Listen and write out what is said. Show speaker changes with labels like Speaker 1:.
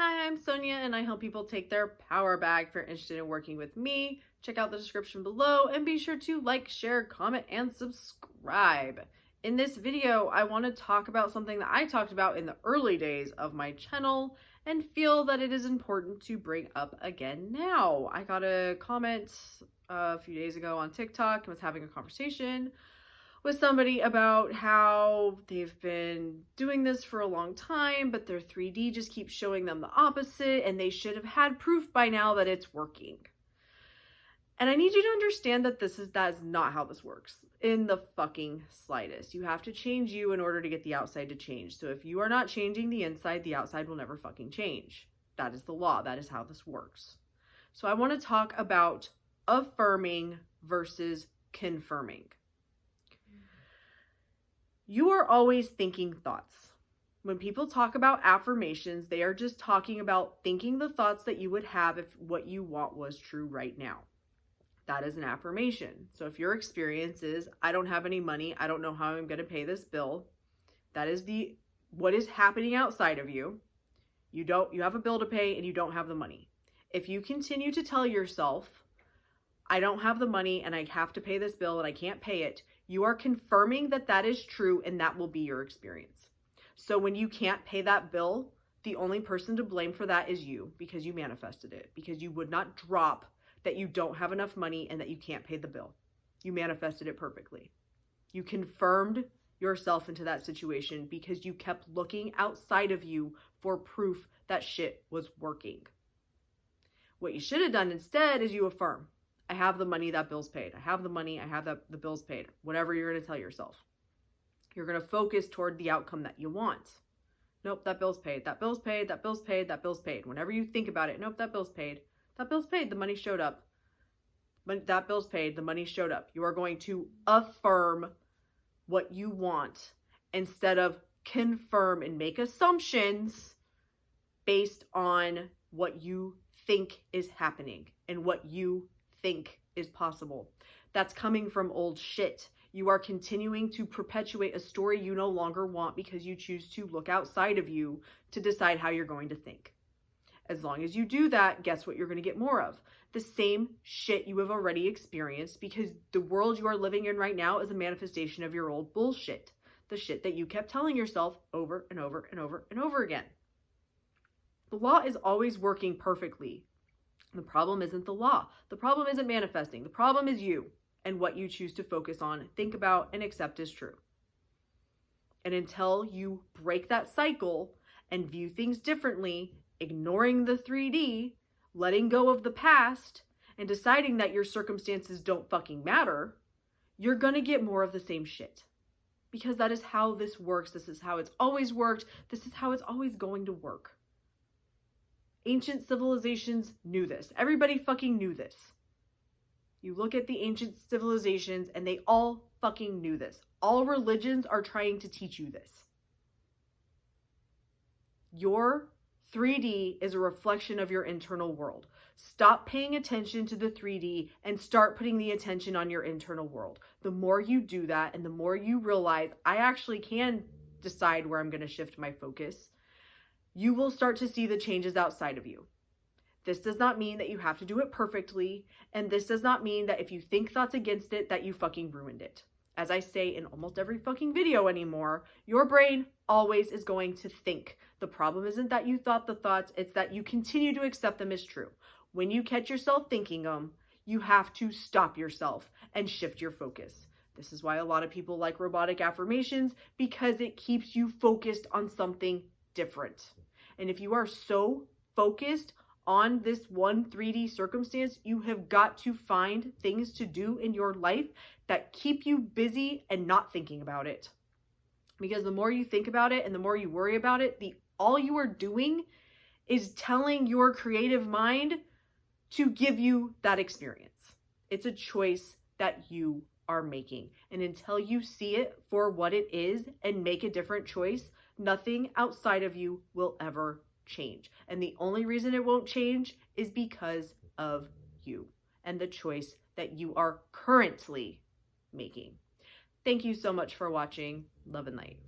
Speaker 1: Hi, I'm Sonja, and I help people take their power back. If you're interested in working with me, check out the description below and be sure to like, share, comment, and subscribe. In this video, I want to talk about something that I talked about in the early days of my channel and feel that it is important to bring up again now. I got a comment a few days ago on TikTok and was having a conversation with somebody about how they've been doing this for a long time, but their 3D just keeps showing them the opposite, and they should have had proof by now that it's working. And I need you to understand that that is not how this works in the fucking slightest. You have to change you in order to get the outside to change. So if you are not changing the inside, the outside will never fucking change. That is the law. That is how this works. So I want to talk about affirming versus confirming. You are always thinking thoughts. When people talk about affirmations, they are just talking about thinking the thoughts that you would have if what you want was true right now. That is an affirmation. So if your experience is, I don't have any money, I don't know how I'm going to pay this bill, that is what is happening outside of you. You have a bill to pay and you don't have the money. If you continue to tell yourself, I don't have the money and I have to pay this bill and I can't pay it, you are confirming that that is true and that will be your experience. So when you can't pay that bill, the only person to blame for that is you, because you manifested it, because you would not drop that you don't have enough money and that you can't pay the bill. You manifested it perfectly. You confirmed yourself into that situation because you kept looking outside of you for proof that shit was working. What you should have done instead is you affirm. I have the money, that bill's paid. I have the money, I have the bill's paid. Whatever you're going to tell yourself. You're going to focus toward the outcome that you want. Nope, that bill's paid. That bill's paid. That bill's paid. That bill's paid. Whenever you think about it, nope, that bill's paid. That bill's paid. The money showed up. That bill's paid. The money showed up. You are going to affirm what you want instead of confirm and make assumptions based on what you think is happening and what you think is possible. That's coming from old shit. You are continuing to perpetuate a story you no longer want because you choose to look outside of you to decide how you're going to think. As long as you do that, guess what you're going to get more of? The same shit you have already experienced, because the world you are living in right now is a manifestation of your old bullshit. The shit that you kept telling yourself over and over and over and over again. The law is always working perfectly. The problem isn't the law. The problem isn't manifesting. The problem is you and what you choose to focus on, think about, and accept as true. And until you break that cycle and view things differently, ignoring the 3D, letting go of the past, and deciding that your circumstances don't fucking matter, you're gonna get more of the same shit. Because that is how this works. This is how it's always worked. This is how it's always going to work. Ancient civilizations knew this. Everybody fucking knew this. You look at the ancient civilizations and they all fucking knew this. All religions are trying to teach you this. Your 3D is a reflection of your internal world. Stop paying attention to the 3D and start putting the attention on your internal world. The more you do that and the more you realize I actually can decide where I'm going to shift my focus, you will start to see the changes outside of you. This does not mean that you have to do it perfectly, and this does not mean that if you think thoughts against it, that you fucking ruined it. As I say in almost every fucking video anymore, your brain always is going to think. The problem isn't that you thought the thoughts, it's that you continue to accept them as true. When you catch yourself thinking them, you have to stop yourself and shift your focus. This is why a lot of people like robotic affirmations, because it keeps you focused on something different. And if you are so focused on this one 3D circumstance, you have got to find things to do in your life that keep you busy and not thinking about it. Because the more you think about it and the more you worry about it, all you are doing is telling your creative mind to give you that experience. It's a choice that you are making. And until you see it for what it is and make a different choice, nothing outside of you will ever change. And the only reason it won't change is because of you and the choice that you are currently making. Thank you so much for watching. Love and light.